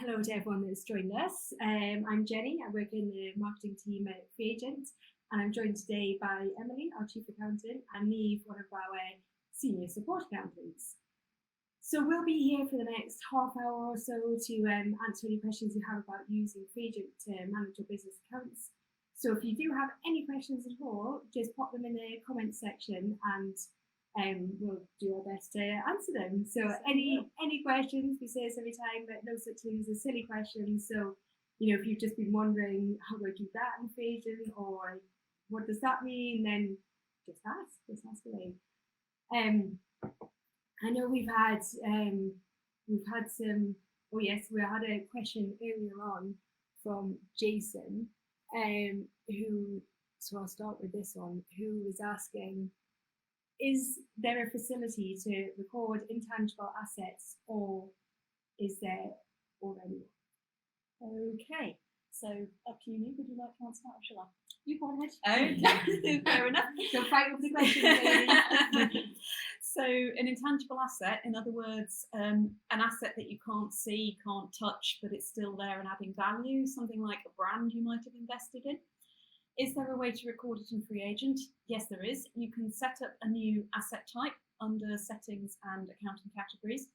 hello to everyone that's joined us. I'm Jenny. I work in the marketing team at FreeAgent, and I'm joined today by Emily, our chief accountant, and Neve, one of our senior support accountants. So we'll be here for the next half hour or so to answer any questions you have about using FreeAgent to manage your business accounts. So if you do have any questions at all, just pop them in the comments section and we'll do our best to answer them. So any questions, we say this every time, but no such things as silly questions. So, if you've just been wondering how do I do that in FreeAgent, or what does that mean, then just ask away. I know we had some. Oh yes, we had a question earlier on from Jason, who. So I'll start with this one. Who was asking, is there a facility to record intangible assets, or is there already one? Okay, so up to you. Would you like to answer that, or shall I? You go ahead. Okay, fair enough. Go fight with the question, lady. So an intangible asset, in other words, an asset that you can't see, can't touch, but it's still there and adding value, something like a brand you might have invested in. Is there a way to record it in FreeAgent? Yes, there is. You can set up a new asset type under settings and accounting categories.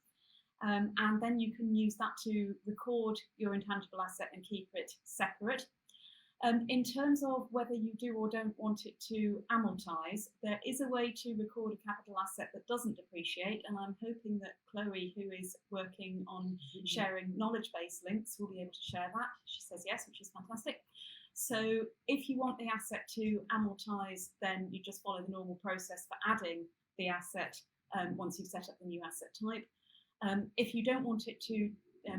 And then you can use that to record your intangible asset and keep it separate. In terms of whether you do or don't want it to amortize, there is a way to record a capital asset that doesn't depreciate. And I'm hoping that Chloe, who is working on sharing knowledge base links, will be able to share that. She says yes, which is fantastic. So if you want the asset to amortize, then you just follow the normal process for adding the asset once you've set up the new asset type. If you don't want it to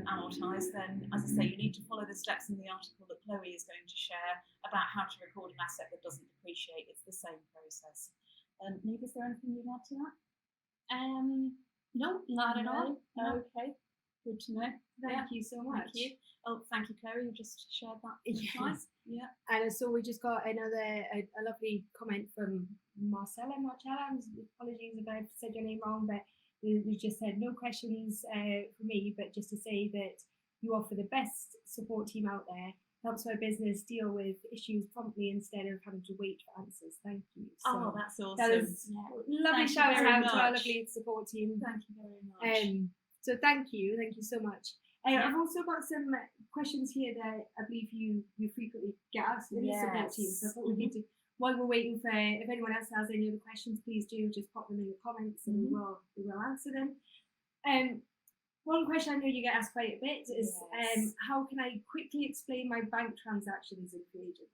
amortize, then, as I say, you need to follow the steps in the article that Chloe is going to share about how to record an asset that doesn't depreciate. It's the same process. Neve, is there anything you'd add to that? No, not at all. No. Okay, good to know. Thank you so much. Thank you. Oh, thank you, Chloe. You just shared that. Yes. Yeah. And so we just got a lovely comment from Marcella. Apologies if I've said your name wrong, but you just said no questions for me, but just to say that you offer the best support team out there, helps our business deal with issues promptly instead of having to wait for answers. Thank you. So that's awesome. That is lovely. Shout out to our lovely support team. Thank you very much. So thank you so much. I've also got some questions here that I believe you frequently get asked in the support team. So I thought we need to, while we're waiting for, if anyone else has any other questions, please do just pop them in the comments and we will answer them. One question I know you get asked quite a bit is how can I quickly explain my bank transactions in FreeAgent?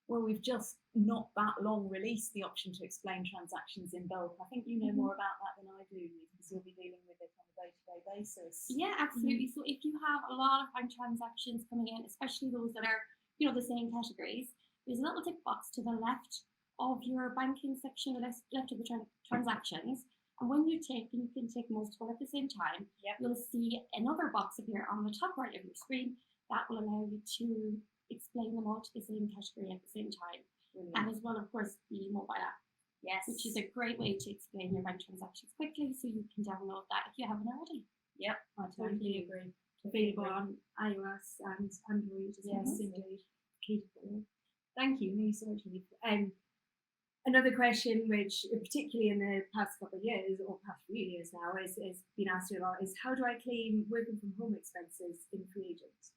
Well, we've just not that long released the option to explain transactions in bulk. I think you know more about that than I do, because you'll be dealing with it on a day-to-day basis. Yeah, absolutely. So if you have a lot of bank transactions coming in, especially those that are, the same categories, there's a little tick box to the left of your banking section, left of the transactions. And when you can take multiple at the same time, you'll see another box appear on the top right of your screen that will allow you to explain them all to the same category at the same time. Brilliant. And as well, of course, the mobile app. Yes. Which is a great way to explain your bank transactions quickly, so you can download that if you haven't already. Yep, I totally agree. Available on iOS and Android as well. Yes, indeed. Thank you so much, Neve. Another question, which particularly in the past couple of years, or past few years now, is been asked a lot, is how do I claim working from home expenses in FreeAgent?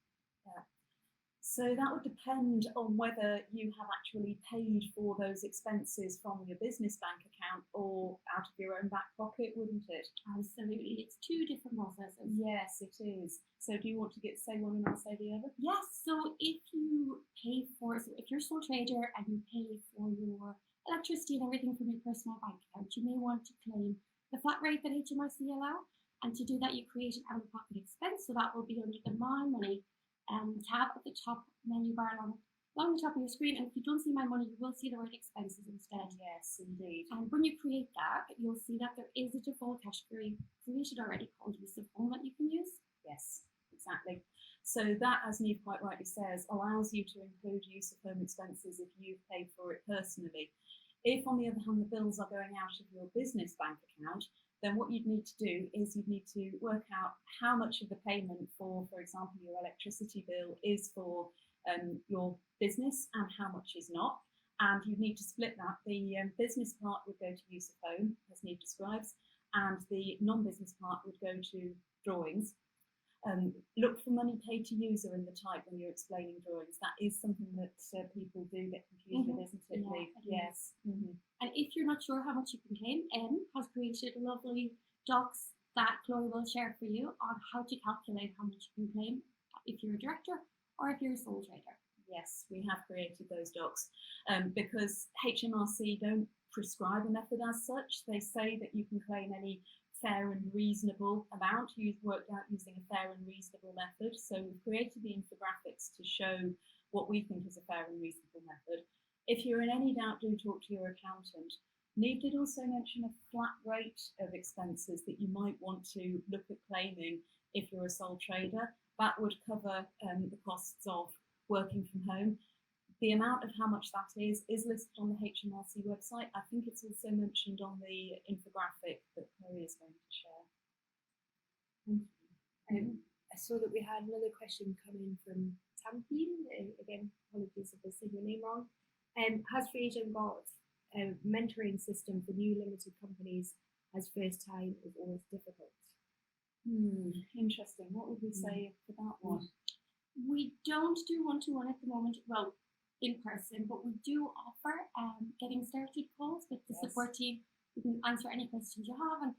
So that would depend on whether you have actually paid for those expenses from your business bank account or out of your own back pocket, wouldn't it? Absolutely. It's two different processes. Yes, it is. So do you want to say one and I'll say the other? Yes. So if you pay if you're a sole trader and you pay for your electricity and everything from your personal bank account, you may want to claim the flat rate that HMRC allow. And to do that, you create an out-of-pocket expense. So that will be under the My Money tab at the top menu bar along the top of your screen. And if you don't see My Money, you will see the word expenses instead. Yes, indeed. And when you create that, you'll see that there is a default category created already called use of home that you can use. Yes, exactly. So that, as Neve quite rightly says, allows you to include use of home expenses if you've paid for it personally. If, on the other hand, the bills are going out of your business bank account, then what you'd need to do is you'd need to work out how much of the payment for example, your electricity bill is for your business and how much is not. And you need to split that. The business part would go to use of home, as Neve describes, and the non-business part would go to drawings. Look for money paid to user in the type when you're explaining drawings. That is something that people do get confused with, isn't it, Neve? Yes. And if you're not sure how much you can claim, Em has created lovely docs that Chloe will share for you on how to calculate how much you can claim if you're a director or if you're a sole trader. Yes, we have created those docs because HMRC don't prescribe a method as such. They say that you can claim any fair and reasonable amount you've worked out using a fair and reasonable method. So we've created the infographics to show what we think is a fair and reasonable method. If you're in any doubt, do talk to your accountant. Neve did also mention a flat rate of expenses that you might want to look at claiming if you're a sole trader. That would cover the costs of working from home. The amount of how much that is listed on the HMRC website. I think it's also mentioned on the infographic that Chloe is going to share. Thank you. I saw that we had another question come in from Tampine. Again, apologies if I said your name wrong. Has FreeAgent got a mentoring system for new limited companies as first time is always difficult? Interesting. What would we say for that one? We don't do one-to-one at the moment, well, in person, but we do offer getting started calls with the support team. We can answer any questions you have and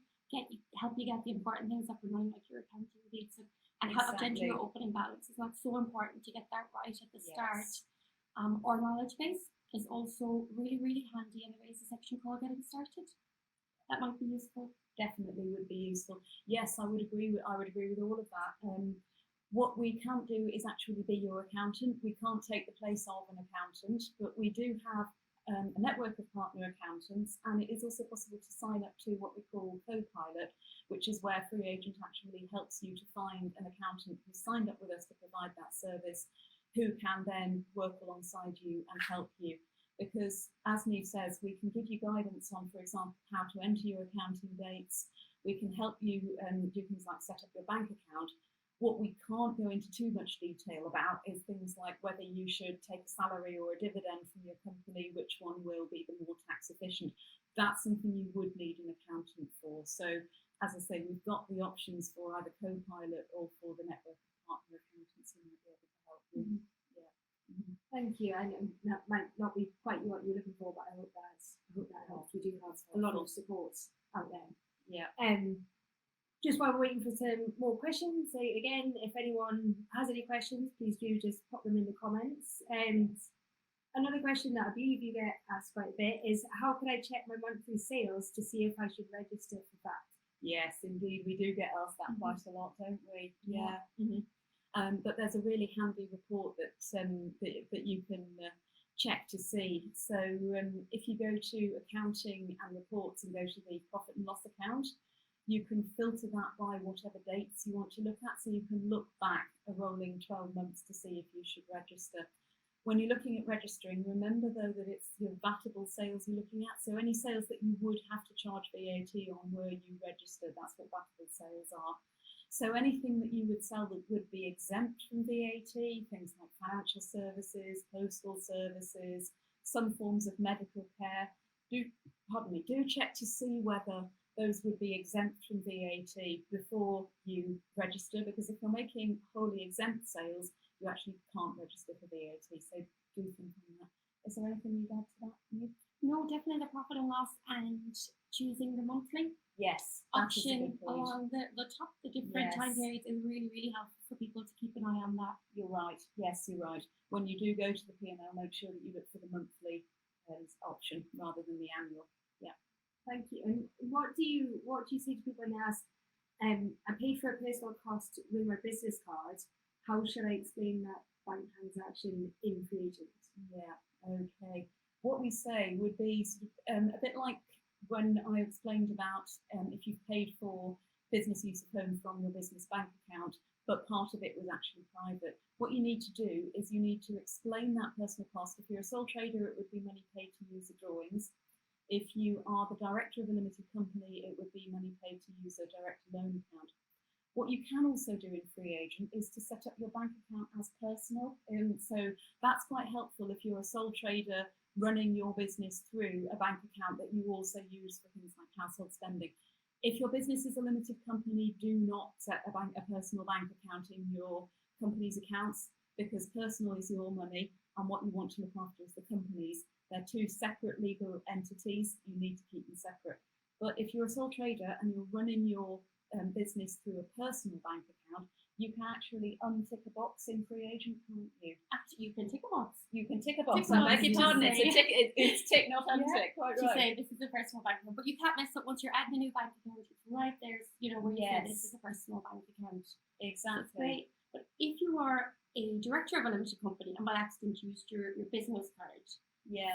help you get the important things up and running, like your accounting dates and how to enter your opening balance. So that's so important to get that right at the start. Our knowledge base is also really, really handy, and there is a section called Getting Started. That might be useful. Definitely would be useful. Yes, I would agree with all of that. What we can't do is actually be your accountant. We can't take the place of an accountant, but we do have a network of partner accountants, and it is also possible to sign up to what we call co-pilot, which is where FreeAgent actually helps you to find an accountant who signed up with us to provide that service, who can then work alongside you and help you. Because as Neve says, we can give you guidance on, for example, how to enter your accounting dates. We can help you do things like set up your bank account. What we can't go into too much detail about is things like whether you should take a salary or a dividend from your company, which one will be the more tax efficient. That's something you would need an accountant for. So, as I say, we've got the options for either co-pilot or for the network of partner accountants who might be able to help you. Thank you. And that might not be quite what you're looking for, but I hope that helps. We do have a lot of support out there. Just while we're waiting for some more questions, so again, if anyone has any questions, please do just pop them in the comments. Another question that I believe you get asked quite a bit is, how can I check my monthly sales to see if I should register for that? Yes, indeed, we do get asked that quite a lot, don't we? But there's a really handy report that you can check to see. So if you go to accounting and reports and go to the profit and loss account, you can filter that by whatever dates you want to look at. So you can look back a rolling 12 months to see if you should register. When you're looking at registering, remember though that it's your VATable sales you're looking at. So any sales that you would have to charge VAT on were you registered, that's what VATable sales are. So anything that you would sell that would be exempt from VAT, things like financial services, postal services, some forms of medical care, do check to see whether those would be exempt from VAT before you register, because if you're making wholly exempt sales, you actually can't register for VAT. So do think on that. Is there anything you'd add to that, Neve? No, definitely the profit and loss and choosing the monthly option along the top, the different time periods is really, really helpful for people to keep an eye on that. You're right. Yes, you're right. When you do go to the P&L, make sure that you look for the monthly option rather than the annual. Thank you. And what do you say to people when they ask, I paid for a personal cost with my business card, how should I explain that bank transaction in FreeAgent? Okay. What we say would be sort of, a bit like when I explained about if you've paid for business use of home from your business bank account, but part of it was actually private. What you need to do is you need to explain that personal cost. If you're a sole trader, it would be money paid to use the drawings. If you are the director of a limited company, it would be money paid to use a direct loan account. What you can also do in FreeAgent is to set up your bank account as personal. So that's quite helpful if you're a sole trader running your business through a bank account that you also use for things like household spending. If your business is a limited company, do not set a personal bank account in your company's accounts, because personal is your money and what you want to look after is the company's. They're two separate legal entities. You need to keep them separate. But if you're a sole trader and you're running your business through a personal bank account, you can actually untick a box in FreeAgent, can't you? Actually, you can tick a box. You can tick a box. Tick a I box, beg your just pardon. say. It's tick, not untick. Quite To right. say this is a personal bank account, but you can't mess up once you're adding a new bank account. It's right there's, where you say this is a personal bank account. Exactly. That's great. But if you are a director of a limited company and by accident used your business card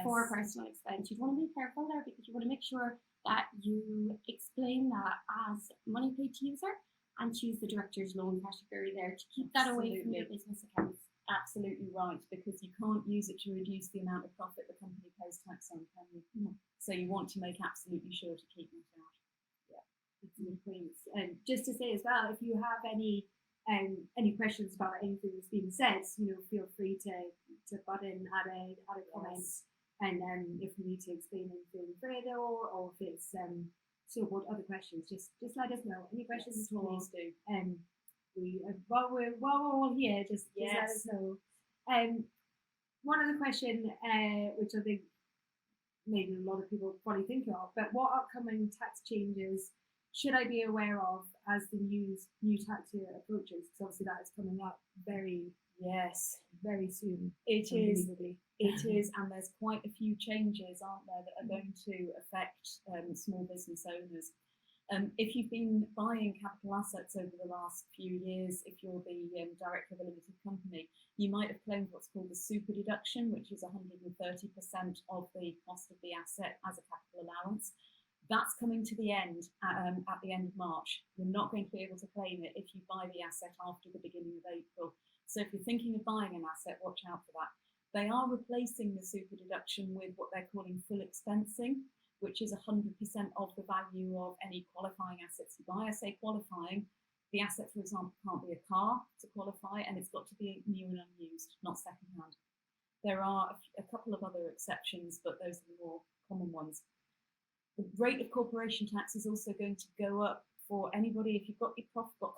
for a personal expense, you'd want to be careful there, because you want to make sure that you explain that as money paid to user and choose the director's loan category there to keep that away from your business accounts. Absolutely right, because you can't use it to reduce the amount of profit the company pays tax on, can you? No. So you want to make absolutely sure to keep that out. That's a good point. And just to say as well, if you have any questions about anything that's been said, feel free to butt in, add a comment, and if we need to explain anything further, or if it's what other questions, just let us know. Any questions at all? Please do. While we're all here, just let us know. One other question, which I think maybe a lot of people probably think of, but what upcoming tax changes should I be aware of as the new tax year approaches? Because obviously that is coming up very soon. It is, and there's quite a few changes, aren't there, that are going to affect small business owners. If you've been buying capital assets over the last few years, if you're the director of a limited company, you might have claimed what's called the super deduction, which is 130% of the cost of the asset as a capital allowance. That's coming to the end at the end of March. You're not going to be able to claim it if you buy the asset after the beginning of April. So if you're thinking of buying an asset, watch out for that. They are replacing the super deduction with what they're calling full expensing, which is 100% of the value of any qualifying assets you buy. I say qualifying, the asset, for example, can't be a car to qualify, and it's got to be new and unused, not secondhand. There are a couple of other exceptions, but those are the more common ones. The rate of corporation tax is also going to go up for anybody. If you've got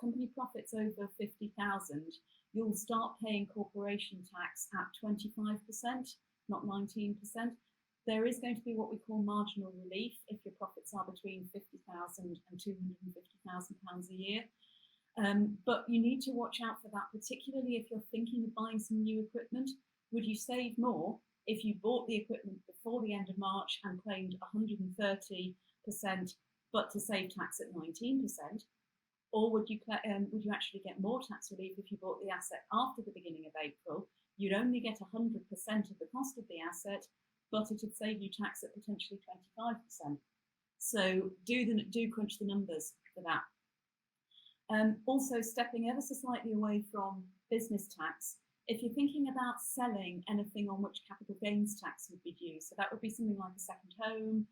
company profits over 50,000, you'll start paying corporation tax at 25%, not 19%. There is going to be what we call marginal relief if your profits are between 50,000 and 250,000 pounds a year. But you need to watch out for that, particularly if you're thinking of buying some new equipment. Would you save more if you bought the equipment before the end of March and claimed 130%, but to save tax at 19%? Or would you actually get more tax relief if you bought the asset after the beginning of April? You'd only get 100% of the cost of the asset, but it would save you tax at potentially 25%. So do crunch the numbers for that. Also, stepping ever so slightly away from business tax, if you're thinking about selling anything on which capital gains tax would be due, so that would be something like a second home,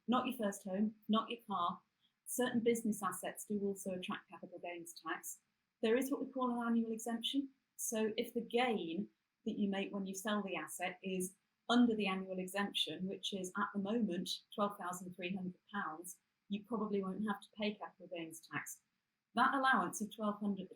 not your first home, not your car. Certain business assets do also attract capital gains tax. There is what we call an annual exemption. So if the gain that you make when you sell the asset is under the annual exemption, which is at the moment £12,300, you probably won't have to pay capital gains tax. That allowance of £12,000